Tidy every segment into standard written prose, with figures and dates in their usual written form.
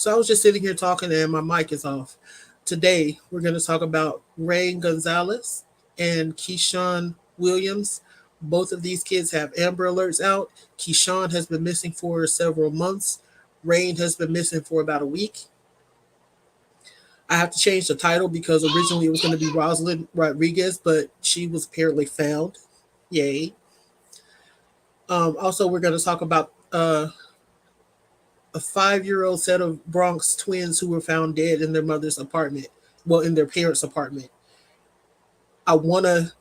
So I was just sitting here talking and my mic is off. Today we're going to talk about Raine Gonzales and Keshaun Williams. Both of these kids have Amber Alerts out. Keshaun has been missing for several months. Raine has been missing for about a week. I have to change the title because originally it was going to be Rosalind Rodriguez, but she was apparently found. Yay. Also, we're going to talk about a 5-year-old set of Bronx twins who were found dead in their mother's apartment. Well, in their parents' apartment. I want to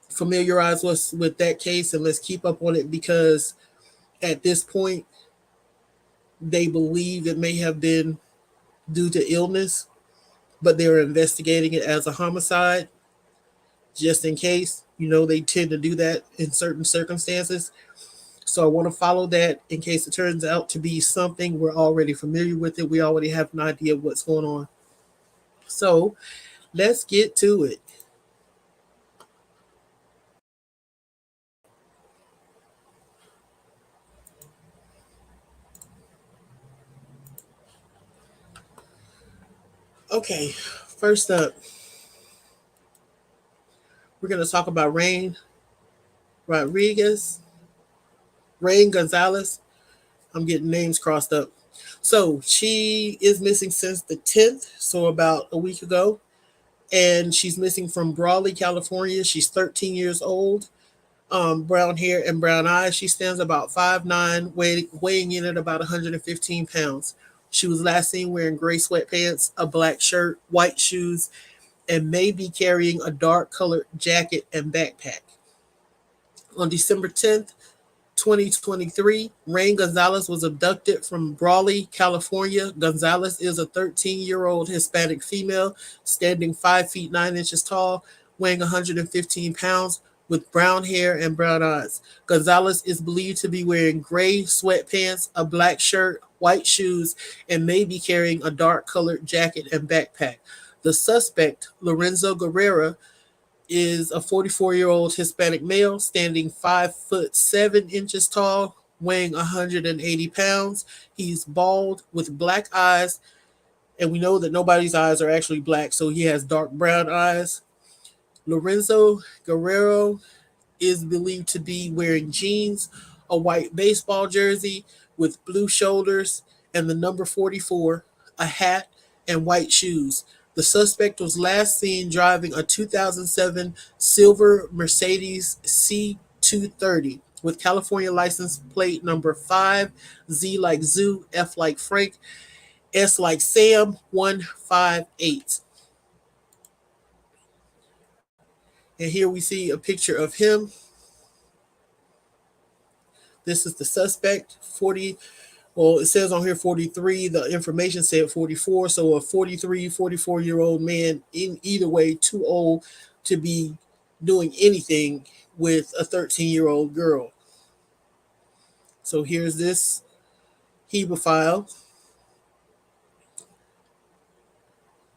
familiarize us with that case and let's keep up on it because at this point, they believe it may have been due to illness, but they're investigating it as a homicide just in case. You know, they tend to do that in certain circumstances. So I want to follow that in case it turns out to be something we're already familiar with it. We already have an idea of what's going on. So let's get to it. Okay, first up, we're going to talk about Rodriguez, Raine Gonzales. I'm getting names crossed up. So she is missing since the 10th, so about a week ago. And she's missing from Brawley, California. She's 13 years old, brown hair and brown eyes. She stands about 5'9", weighing in at about 115 pounds. She was last seen wearing gray sweatpants, a black shirt, white shoes, and may be carrying a dark colored jacket and backpack. On December 10th, 2023, Raine Gonzales was abducted from Brawley, California. Gonzales is a 13-year-old Hispanic female, standing 5 feet 9 inches tall, weighing 115 pounds, with brown hair and brown eyes. Gonzales is believed to be wearing gray sweatpants, a black shirt, white shoes, and may be carrying a dark colored jacket and backpack. The suspect, Lorenzo Guerrero, is a 44-year-old Hispanic male standing 5'7" tall, weighing 180 pounds. He's bald with black eyes, and we know that nobody's eyes are actually black, so he has dark brown eyes. Lorenzo Guerrero is believed to be wearing jeans, a white baseball jersey with blue shoulders, and the number 44, a hat, and white shoes. The suspect was last seen driving a 2007 silver Mercedes C230 with California license plate number 5, Z like Zoo, F like Frank, S like Sam, 158. And here we see a picture of him. This is the suspect, 40. Well, it says on here 43. The information said 44. So a 43, 44-year-old man, in either way, too old to be doing anything with a 13-year-old girl. So here's this hebephile.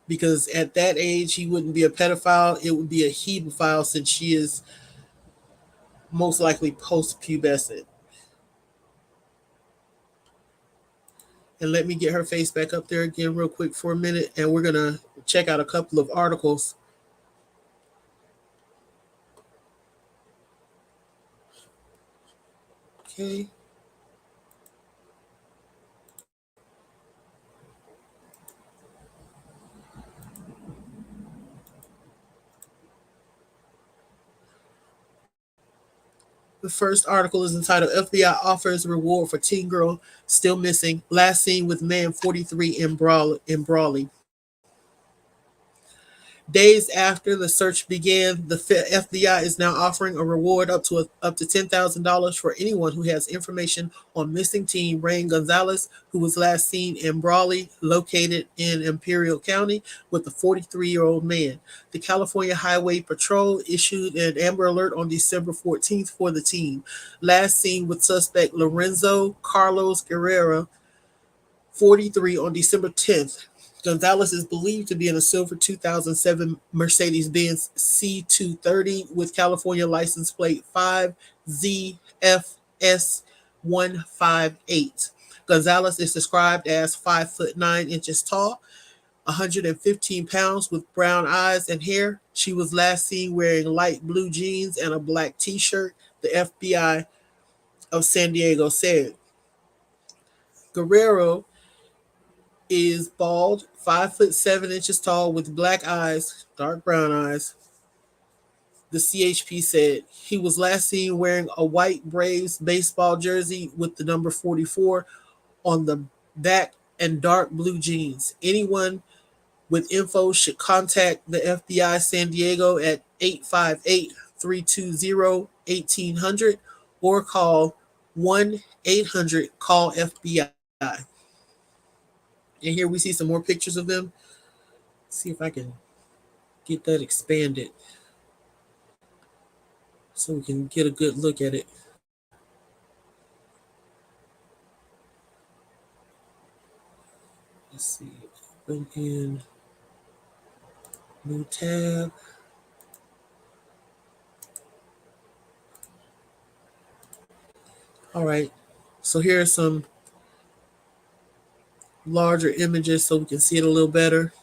Because at that age, he wouldn't be a pedophile. It would be a hebephile since she is most likely post-pubescent. And let me get her face back up there again real quick for a minute. And we're going to check out a couple of articles. Okay. The first article is entitled FBI Offers Reward for Teen Girl Still Missing. Last seen with man 43 in Brawley. Days after the search began, the FBI is now offering a reward up to $10,000 for anyone who has information on missing teen Raine Gonzales, who was last seen in Brawley, located in Imperial County, with a 43-year-old man. The California Highway Patrol issued an Amber Alert on December 14th for the teen. Last seen with suspect Lorenzo Carlos Guerrero, 43, on December 10th. Gonzales is believed to be in a silver 2007 Mercedes-Benz C230 with California license plate 5ZFS158. Gonzales is described as 5'9" tall, 115 pounds with brown eyes and hair. She was last seen wearing light blue jeans and a black t shirt, the FBI of San Diego said. Guerrero is bald, 5'7" tall with black eyes, dark brown eyes. The CHP said he was last seen wearing a white Braves baseball jersey with the number 44 on the back and dark blue jeans. Anyone with info should contact the FBI San Diego at 858-320-1800 or call 1-800-CALL-FBI. And here we see some more pictures of them. Let's see if I can get that expanded so we can get a good look at it. Let's see. Open in new tab. All right. So here are some larger images so we can see it a little better.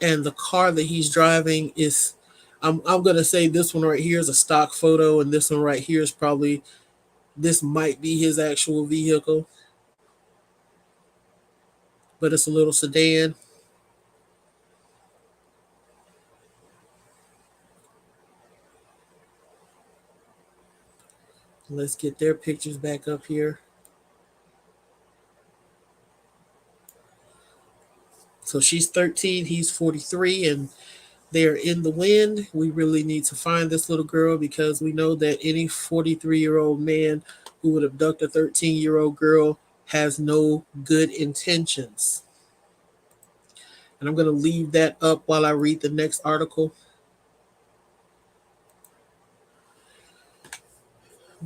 And the car that he's driving is, I'm going to say this one right here is a stock photo, and this one right here is probably, this might be his actual vehicle, but it's a little sedan. Let's get their pictures back up here. So she's 13, he's 43, and they're in the wind. We really need to find this little girl because we know that any 43-year-old man who would abduct a 13-year-old girl has no good intentions. And I'm going to leave that up while I read the next article.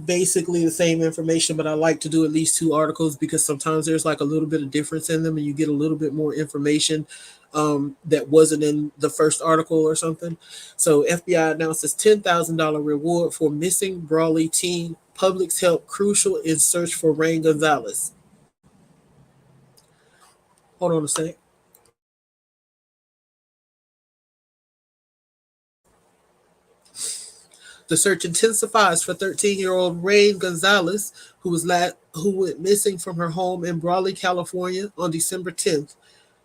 Basically the same information, but I like to do at least two articles because sometimes there's like a little bit of difference in them and you get a little bit more information that wasn't in the first article or something. So FBI announces $10,000 reward for missing Brawley teen. Public's help crucial in search for Raine Gonzales. Hold on a sec. The search intensifies for 13-year-old Raine Gonzales, who went missing from her home in Brawley, California on December 10th.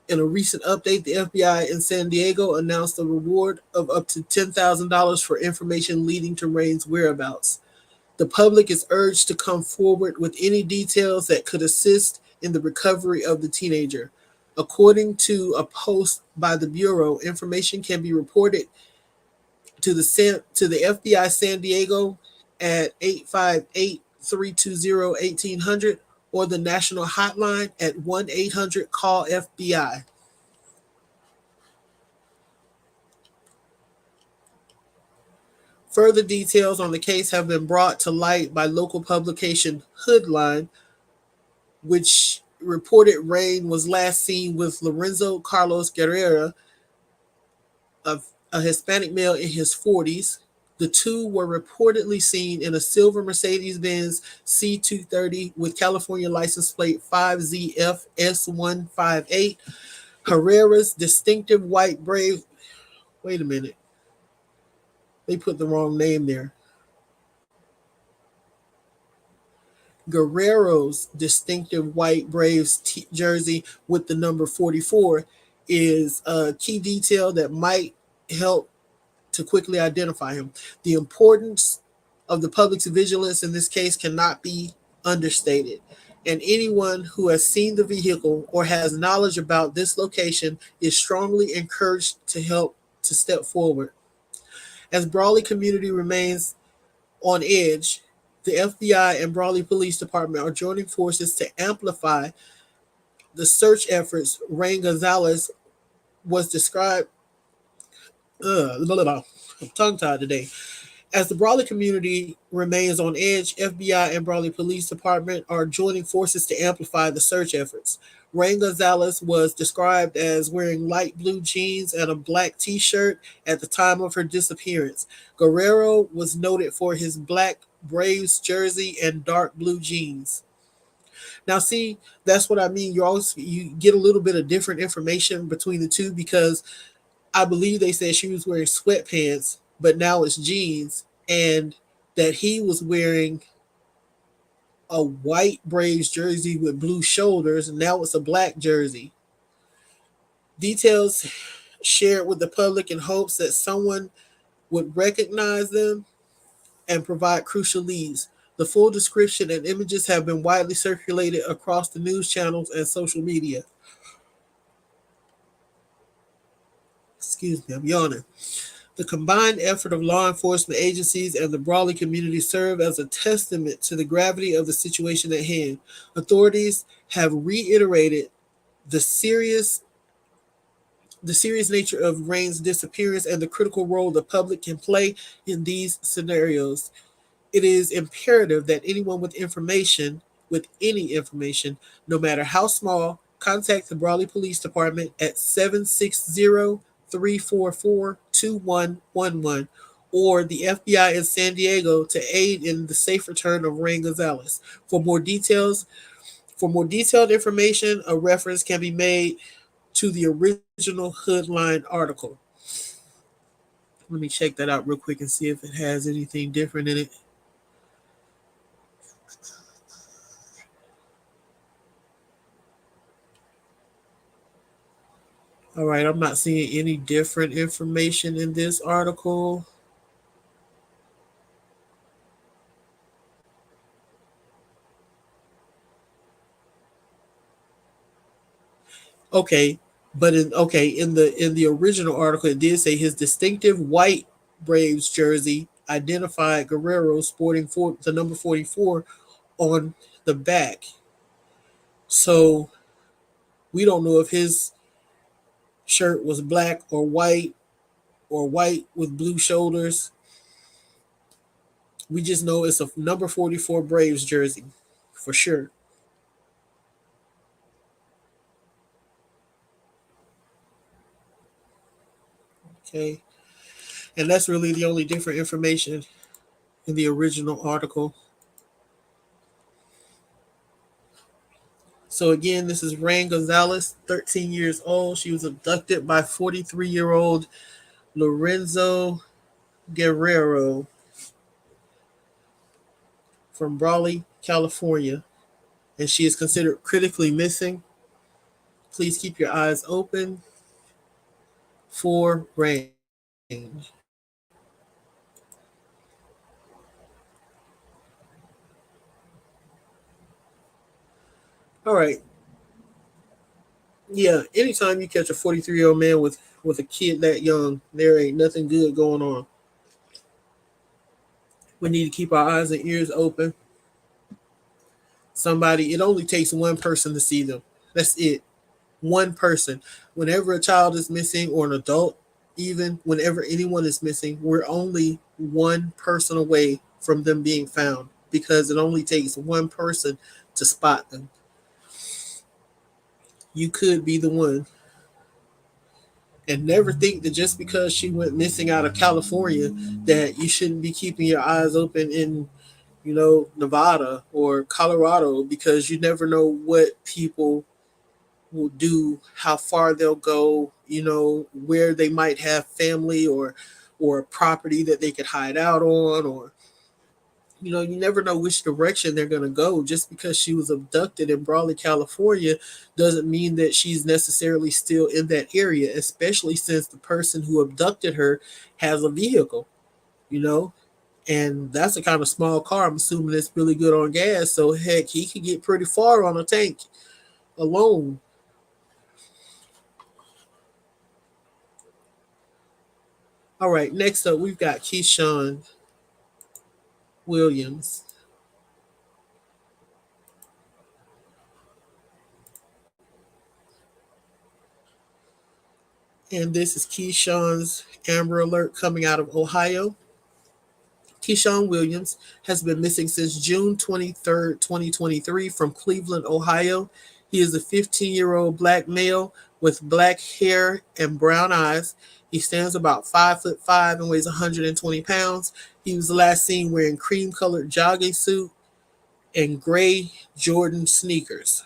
In a recent update, the FBI in San Diego announced a reward of up to $10,000 for information leading to Raine's whereabouts. The public is urged to come forward with any details that could assist in the recovery of the teenager. According to a post by the Bureau, information can be reported to the FBI San Diego at 858-320-1800 or the national hotline at 1-800-CALL-FBI. Further details on the case have been brought to light by local publication Hoodline, which reported Raine was last seen with Lorenzo Carlos Guerrero, a Hispanic male in his 40s. The two were reportedly seen in a silver Mercedes-Benz C230 with California license plate 5ZFS158. Herrera's distinctive white Brave. Wait a minute. They put the wrong name there. Guerrero's distinctive white Braves jersey with the number 44 is a key detail that might help to quickly identify him. The importance of the public's vigilance in this case cannot be understated, and anyone who has seen the vehicle or has knowledge about this location is strongly encouraged to help to step forward. As Brawley community remains on edge, the FBI and Brawley Police Department are joining forces to amplify the search efforts. Raine Gonzales was described I'm tongue-tied today. As the Brawley community remains on edge, FBI and Brawley Police Department are joining forces to amplify the search efforts. Raine Gonzales was described as wearing light blue jeans and a black t-shirt at the time of her disappearance. Guerrero was noted for his black Braves jersey and dark blue jeans. Now, see, that's what I mean. You get a little bit of different information between the two because I believe they said she was wearing sweatpants, but now it's jeans, and that he was wearing a white Braves jersey with blue shoulders, and now it's a black jersey. Details shared with the public in hopes that someone would recognize them and provide crucial leads. The full description and images have been widely circulated across the news channels and social media. Excuse me, I'm yawning. The combined effort of law enforcement agencies and the Brawley community serve as a testament to the gravity of the situation at hand. Authorities have reiterated the serious the serious nature of Raine's disappearance and the critical role the public can play in these scenarios. It is imperative that anyone with any information, no matter how small, contact the Brawley Police Department at 760-344-2111 or the FBI in San Diego to aid in the safe return of Raine Gonzales. For more detailed information, a reference can be made to the original Hoodline article. Let me check that out real quick and see if it has anything different in it. All right, I'm not seeing any different information in this article. Okay, but in the original article it did say his distinctive white Braves jersey identified Guerrero sporting the number 44 on the back. So we don't know if his shirt was black or white with blue shoulders. We just know it's a number 44 Braves jersey for sure. Okay. And that's really the only different information in the original article. So again, this is Raine Gonzales, 13 years old. She was abducted by 43-year-old Lorenzo Guerrero from Brawley, California, and she is considered critically missing. Please keep your eyes open for Raine. All right. Yeah, anytime you catch a 43-year-old man with a kid that young, there ain't nothing good going on. We need to keep our eyes and ears open. It only takes one person to see them. That's it. One person. Whenever a child is missing or an adult, even whenever anyone is missing, we're only one person away from them being found because it only takes one person to spot them. You could be the one. And never think that just because she went missing out of California that you shouldn't be keeping your eyes open in, Nevada or Colorado, because you never know what people will do, how far they'll go, where they might have family or property that they could hide out on, or you never know which direction they're going to go. Just because she was abducted in Brawley, California, doesn't mean that she's necessarily still in that area, especially since the person who abducted her has a vehicle, you know, and that's a kind of small car. I'm assuming it's really good on gas. So, heck, he could get pretty far on a tank alone. All right, next up, we've got Keshaun Williams. And this is Keshaun's Amber Alert coming out of Ohio. Keshaun Williams has been missing since June 23rd, 2023, from Cleveland, Ohio. He is a 15-year-old black male with black hair and brown eyes. He stands about 5'5" and weighs 120 pounds. He was last seen wearing cream colored jogging suit and gray Jordan sneakers.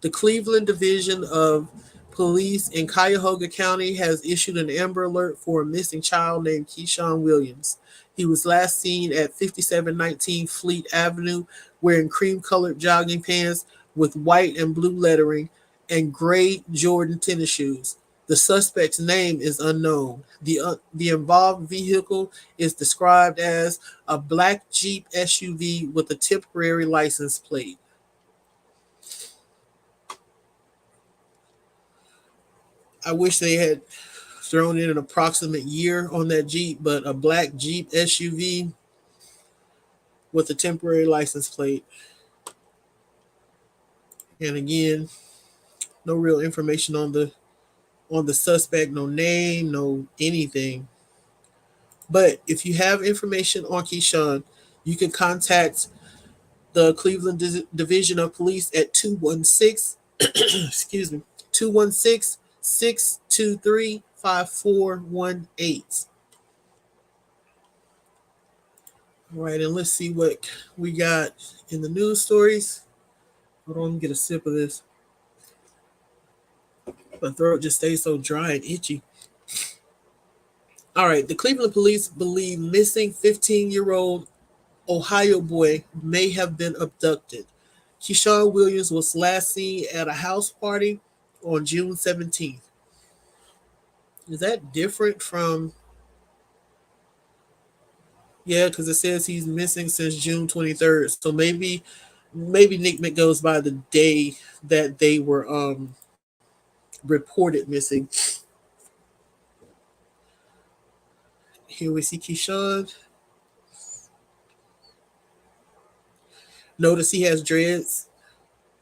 The Cleveland Division of Police in Cuyahoga County has issued an Amber Alert for a missing child named Keshaun Williams. He was last seen at 5719 Fleet Avenue wearing cream colored jogging pants with white and blue lettering and gray Jordan tennis shoes. The suspect's name is unknown. The involved vehicle is described as a black Jeep SUV with a temporary license plate. I wish they had thrown in an approximate year on that Jeep, but a black Jeep SUV with a temporary license plate. And again, no real information on the suspect, no name, no anything. But if you have information on Keshaun, you can contact the Cleveland Division of Police at 216 excuse me 216-623-5418. All right, and let's see what we got in the news stories. Hold on, let me get a sip of this. My throat just stays so dry and itchy. All right, the Cleveland police believe missing 15-year-old Ohio boy may have been abducted. Keshaun Williams was last seen at a house party on June 17th. Is that different from? Yeah, because it says he's missing since June 23rd. So maybe Nick Mick goes by the day that they were reported missing. Here we see Keshaun. Notice he has dreads,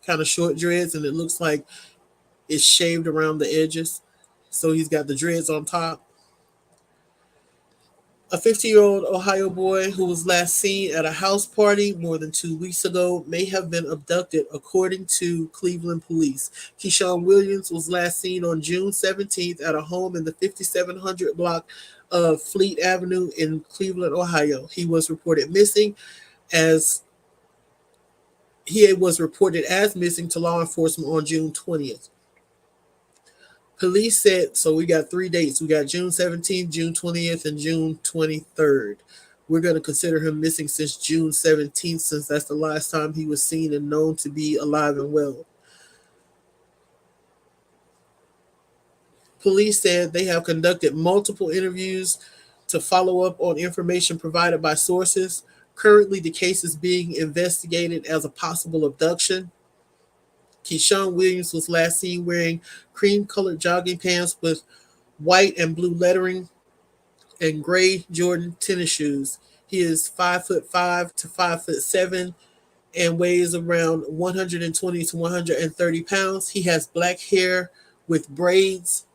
kind of short dreads, and it looks like it's shaved around the edges. So he's got the dreads on top. A 15-year-old Ohio boy who was last seen at a house party more than 2 weeks ago may have been abducted, according to Cleveland police. Keshaun Williams was last seen on June 17th at a home in the 5700 block of Fleet Avenue in Cleveland, Ohio. He was reported as missing to law enforcement on June 20th. Police said, so we got 3 dates. We got June 17th, June 20th, and June 23rd. We're going to consider him missing since June 17th, since that's the last time he was seen and known to be alive and well. Police said they have conducted multiple interviews to follow up on information provided by sources. Currently, the case is being investigated as a possible abduction. Keshaun Williams was last seen wearing cream-colored jogging pants with white and blue lettering and gray Jordan tennis shoes. He is 5'5" to 5'7" and weighs around 120 to 130 pounds. He has black hair with braids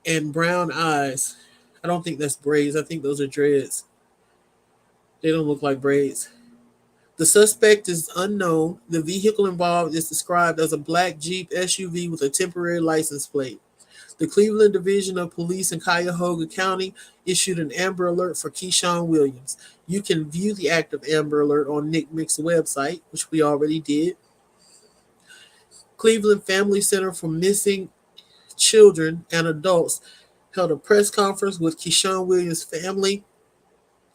and brown eyes. I don't think that's braids. I think those are dreads. They don't look like braids. The suspect is unknown. The vehicle involved is described as a black Jeep SUV with a temporary license plate. The Cleveland Division of Police in Cuyahoga County issued an Amber Alert for Keshaun Williams. You can view the active Amber Alert on Nick Mick's website, which we already did. Cleveland Family Center for Missing Children and Adults held a press conference with Keshaun Williams' family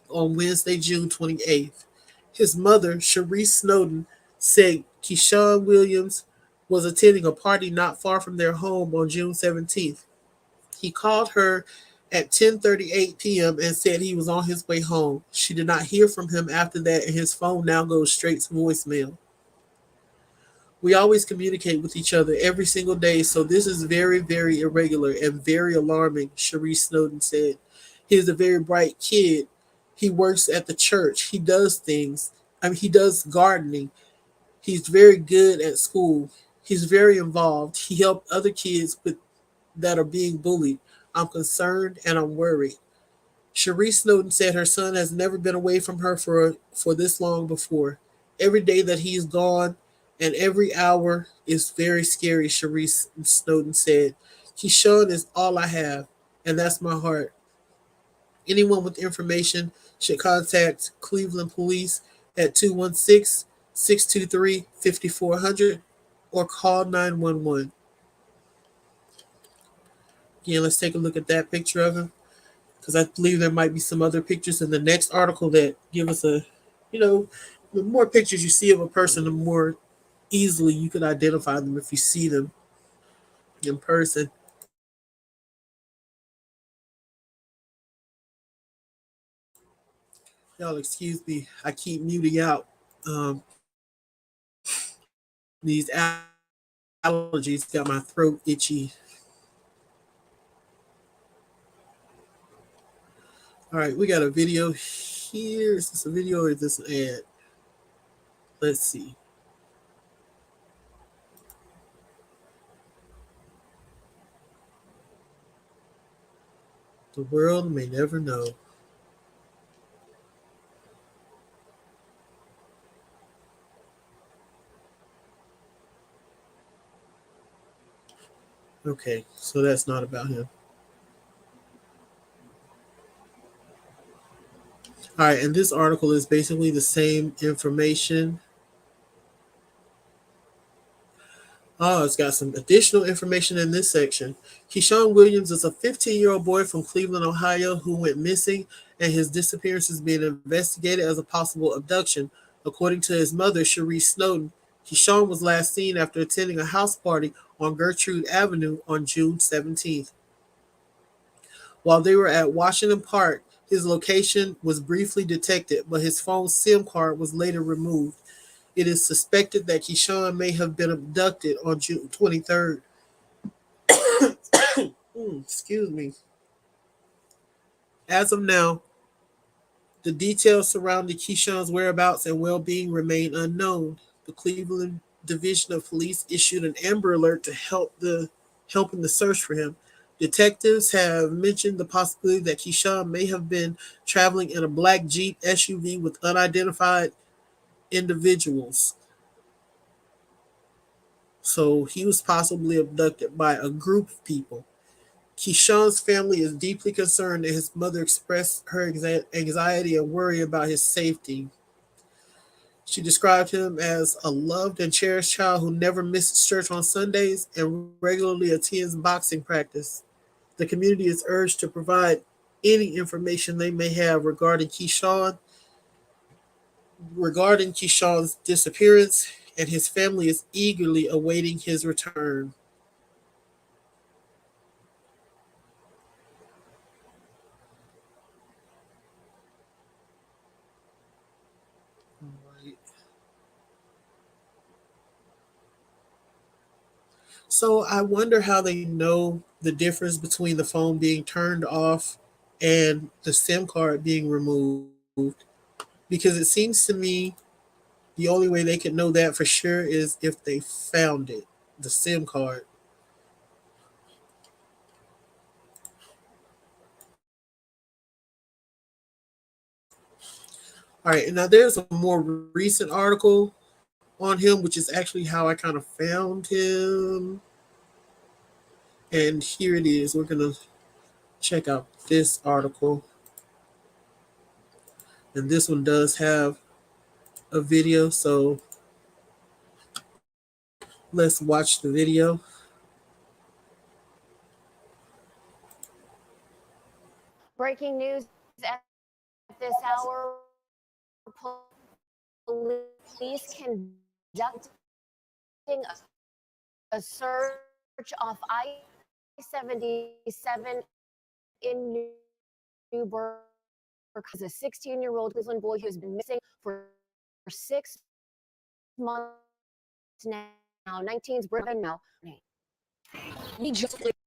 on Wednesday, June 28th. His mother, Cherise Snowden, said Keshaun Williams was attending a party not far from their home on June 17th. He called her at 10:38 p.m. and said he was on his way home. She did not hear from him after that, and his phone now goes straight to voicemail. We always communicate with each other every single day, so this is very, very irregular and very alarming, Cherise Snowden said. He is a very bright kid. He works at the church. He does things. He does gardening. He's very good at school. He's very involved. He helped other kids that are being bullied. I'm concerned and I'm worried. Cherise Snowden said her son has never been away from her for this long before. Every day that he's gone and every hour is very scary, Cherise Snowden said. Keshaun is all I have. And that's my heart. Anyone with information should contact Cleveland Police at 216 623 5400 or call 911. Again, let's take a look at that picture of him because I believe there might be some other pictures in the next article that give us a, you know, the more pictures you see of a person, the more easily you can identify them if you see them in person. Y'all, excuse me, I keep muting out. Um, these allergies got my throat itchy. All right, we got a video here. Is this a video or is this an ad? Let's see. The world may never know. Okay, so that's not about him. All right, and this article is basically the same information. Oh, it's got some additional information in this section. Keshaun Williams is a 15-year-old boy from Cleveland, Ohio, who went missing, and his disappearance is being investigated as a possible abduction. According to his mother, Cherie Snowden, Keshaun was last seen after attending a house party on Gertrude Avenue on June 17th. While they were at Washington Park, his location was briefly detected, but his phone SIM card was later removed. It is suspected that Keshaun may have been abducted on June 23rd. Excuse me. As of now, the details surrounding Keshaun's whereabouts and well-being remain unknown. The Cleveland Division of Police issued an Amber Alert to help in the search for him. Detectives have mentioned the possibility that Keshaun may have been traveling in a black Jeep SUV with unidentified individuals. So he was possibly abducted by a group of people. Keshaun's family is deeply concerned and his mother expressed her anxiety and worry about his safety. She described him as a loved and cherished child who never misses church on Sundays and regularly attends boxing practice. The community is urged to provide any information they may have regarding Keshaun's disappearance, and his family is eagerly awaiting his return. Right. So I wonder how they know the difference between the phone being turned off and the SIM card being removed. Because it seems to me the only way they could know that for sure is if they found it, the SIM card. All right, and now there's a more recent article on him, which is actually how I kind of found him. And here it is. We're going to check out this article. And this one does have a video, so let's watch the video. Breaking news at this hour. Police conducting a search off I-77 in Newburgh. A 16-year-old Cleveland boy who has been missing for 6 months now. 19's Britain now.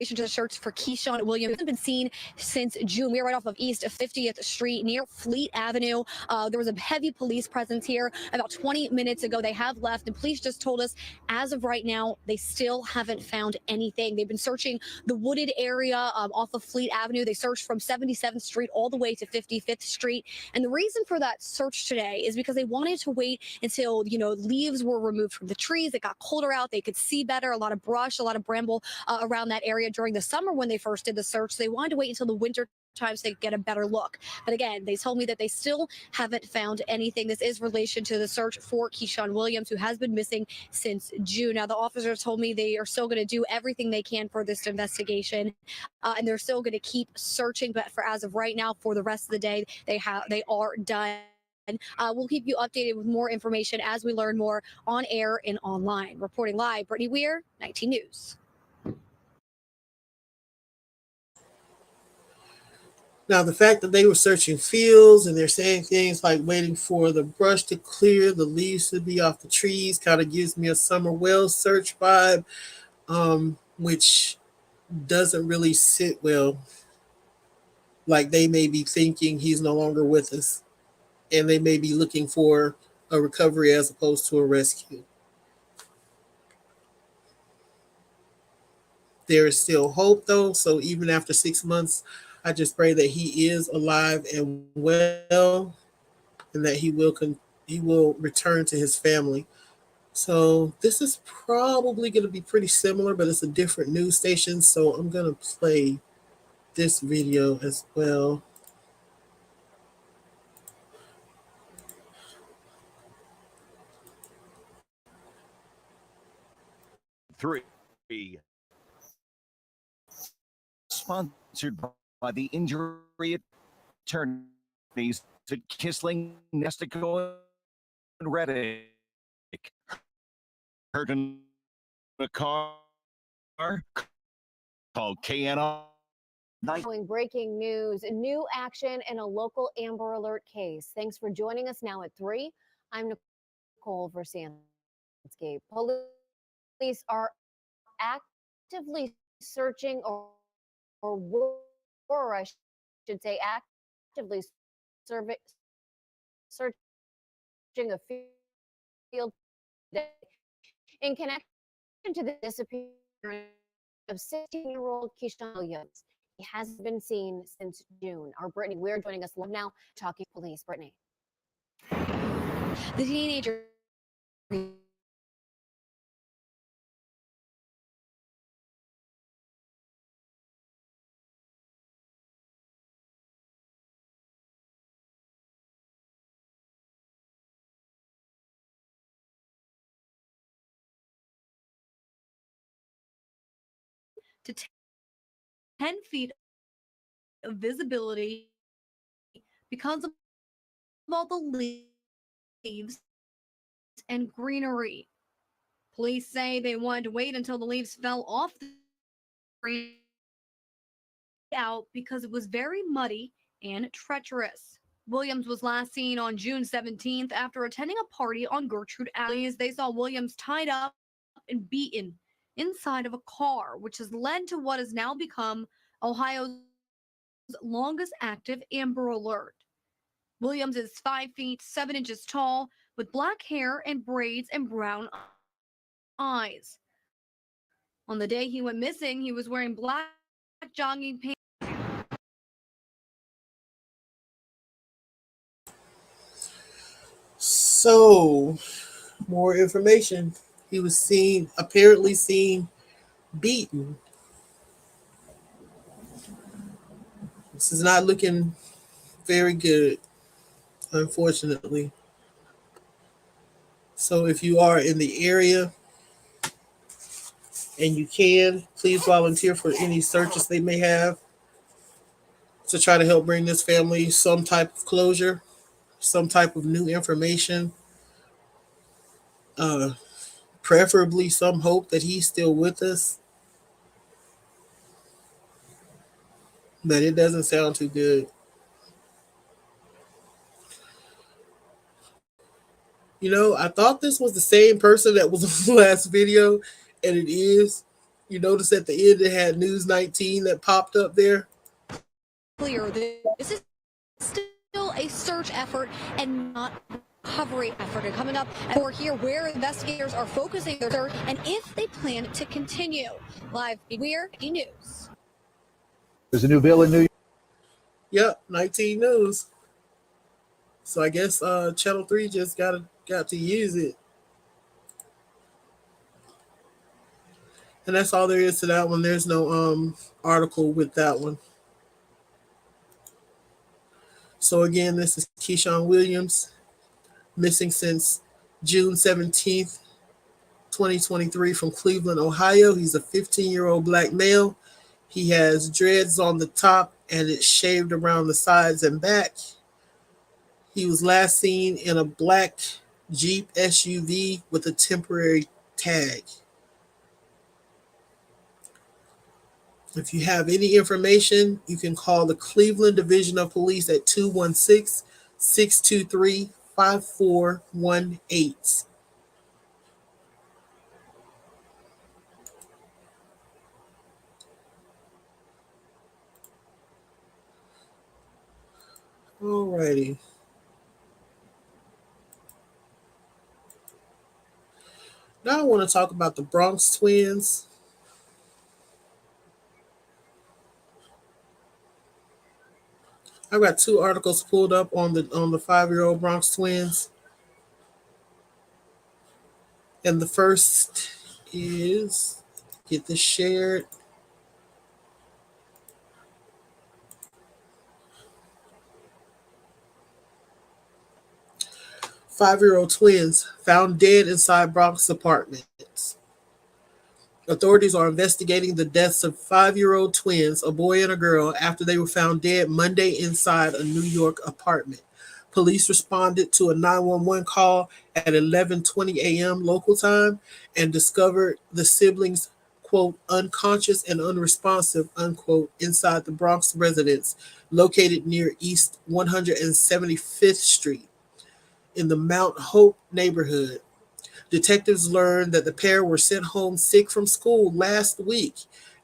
To the search for Keshaun Williams. He hasn't been seen since June. We are right off of East 50th Street near Fleet Avenue. There was a heavy police presence here about 20 minutes ago. They have left, and police just told us as of right now, they still haven't found anything. They've been searching the wooded area off of Fleet Avenue. They searched from 77th Street all the way to 55th Street. And the reason for that search today is because they wanted to wait until, leaves were removed from the trees. It got colder out. They could see better. A lot of brush, a lot of bramble around that area during the summer when they first did the search. They wanted to wait until the winter times they get a better look. But again, they told me that they still haven't found anything. This is relation to the search for Keshaun Williams, who has been missing since June. Now, the officers told me they are still going to do everything they can for this investigation, and they're still going to keep searching. But for as of right now, for the rest of the day, they are done. We'll keep you updated with more information as we learn more on air and online. Reporting live, Brittany Weir, 19 News. Now, the fact that they were searching fields and they're saying things like waiting for the brush to clear, the leaves to be off the trees, kind of gives me a Summer Wells search vibe, which doesn't really sit well. Like they may be thinking he's no longer with us, and they may be looking for a recovery as opposed to a rescue. There is still hope, though. So even after 6 months, I just pray that he is alive and well, and that he will return to his family. So this is probably going to be pretty similar, but it's a different news station. So I'm going to play this video as well. Three. Sponsored by the injury attorneys at Kisling, Nestico, and Reddick. Hurt in a car? Call KNR. Breaking news, new action in a local Amber Alert case. Thanks for joining us now at 3. I'm Nicole Versansky. Police are actively searching or I should say actively searching a field in connection to the disappearance of 16-year-old Keshaun Williams. He has been seen since June. Our Brittany Weir joining us live now, talking police. Brittany. The teenager to 10 feet of visibility because of all the leaves and greenery. Police say they wanted to wait until the leaves fell off the tree out because it was very muddy and treacherous. Williams was last seen on June 17th after attending a party on Gertrude Alley. They saw Williams tied up and beaten inside of a car, which has led to what has now become Ohio's longest active Amber Alert. Williams is 5 feet 7 inches tall with black hair and braids and brown eyes. On the day he went missing, he was wearing black jogging pants. So, more information. He was apparently seen beaten. This is not looking very good, unfortunately. So if you are in the area and you can, please volunteer for any searches they may have to try to help bring this family some type of closure, some type of new information, preferably some hope that he's still with us. But it doesn't sound too good. You know, I thought this was the same person that was on the last video, and it is. You notice at the end it had News 19 that popped up there. Clear, this is still a search effort and not recovery effort. And coming up, we're here where investigators are focusing their search and if they plan to continue. Live, Weir News. There's a new bill in New York. Yep, 19 News. So I guess Channel 3 just got to use it. And that's all there is to that one. There's no article with that one. So again, this is Keshaun Williams, missing since June 17th, 2023, from Cleveland, Ohio. He's a 15-year-old black male. He has dreads on the top and it's shaved around the sides and back. He was last seen in a black Jeep SUV with a temporary tag. If you have any information, you can call the Cleveland Division of Police at 216-623-5418. Alrighty. Now I want to talk about the Bronx twins. I've got two articles pulled up on the 5-year-old Bronx twins. And the first is, get this shared. 5-year-old twins found dead inside Bronx apartments. Authorities are investigating the deaths of 5-year-old twins, a boy and a girl, after they were found dead Monday inside a New York apartment. Police responded to a 911 call at 11:20 a.m. local time and discovered the siblings, quote, unconscious and unresponsive, unquote, inside the Bronx residence located near East 175th Street in the Mount Hope neighborhood. Detectives learned that the pair were sent home sick from school last week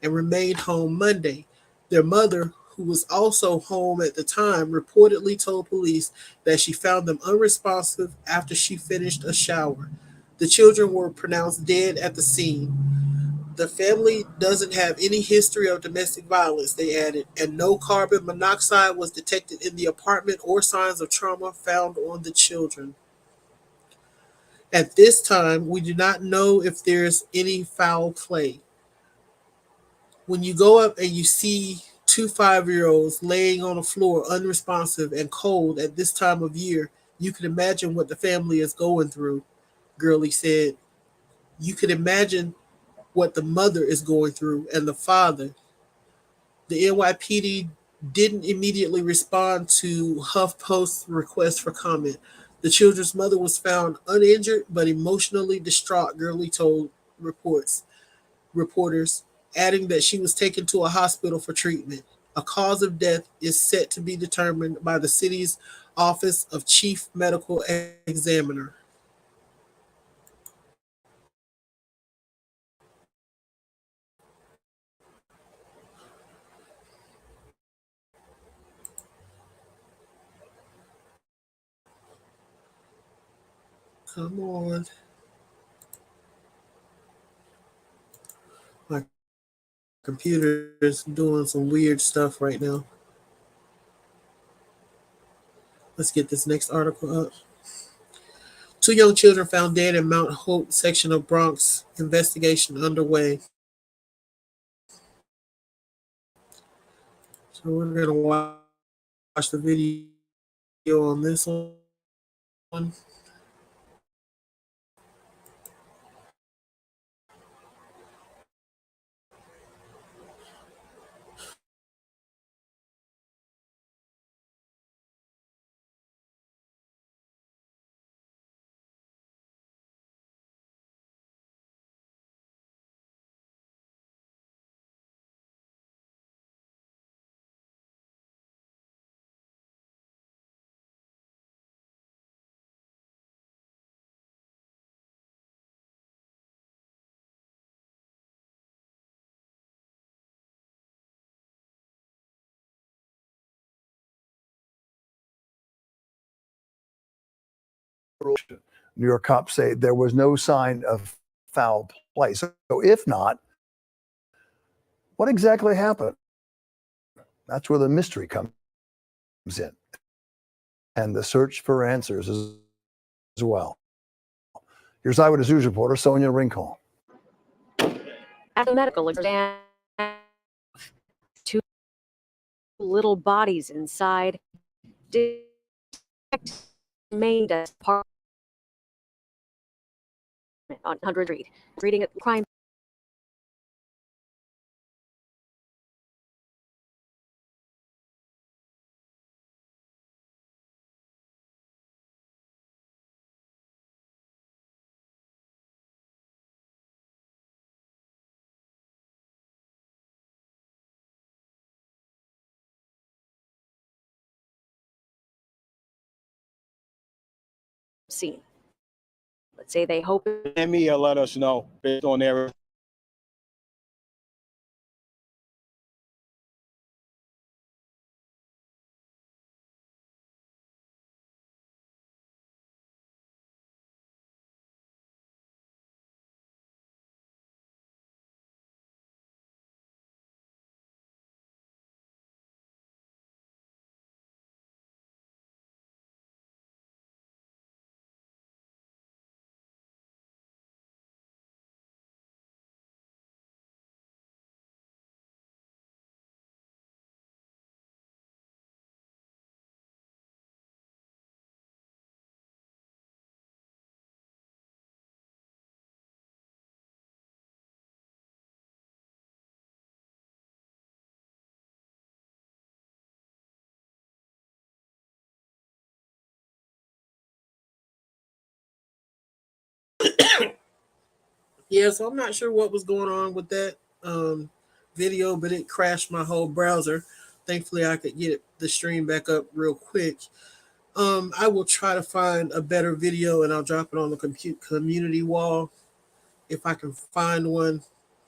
and remained home Monday. Their mother, who was also home at the time, reportedly told police that she found them unresponsive after she finished a shower. The children were pronounced dead at the scene. The family doesn't have any history of domestic violence, they added, and no carbon monoxide was detected in the apartment or signs of trauma found on the children. At this time, we do not know if there's any foul play. When you go up and you see two 5-year-olds laying on the floor, unresponsive and cold at this time of year, you can imagine what the family is going through, Gurley said. You can imagine what the mother is going through and the father. The NYPD didn't immediately respond to HuffPost's request for comment. The children's mother was found uninjured but emotionally distraught, Gurley told reporters, adding that she was taken to a hospital for treatment. A cause of death is set to be determined by the city's Office of Chief Medical Examiner. Come on. My computer is doing some weird stuff right now. Let's get this next article up. Two young children found dead in Mount Hope section of Bronx. Investigation underway. So we're going to watch the video on this one. New York cops say there was no sign of foul play. So if not, what exactly happened? That's where the mystery comes in, and the search for answers as well. Here's Eyewitness News reporter Sonia Rincon. After medical exam, two little bodies inside, made as part on 100 Street, reading at the crime scene. Let's say they hope me or let us know based on their Yeah, so I'm not sure what was going on with that video, but it crashed my whole browser. Thankfully, I could get the stream back up real quick. I will try to find a better video and I'll drop it on the community wall if I can find one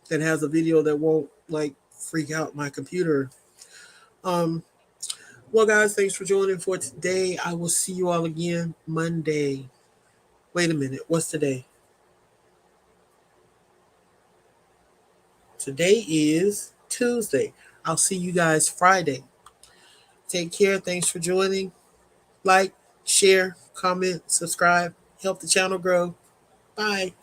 that has a video that won't like freak out my computer. Um, well, guys, thanks for joining for today. I will see you all again Monday. Wait a minute, what's today? Today is Tuesday. I'll see you guys Friday. Take care. Thanks for joining. Like, share, comment, subscribe, help the channel grow. Bye.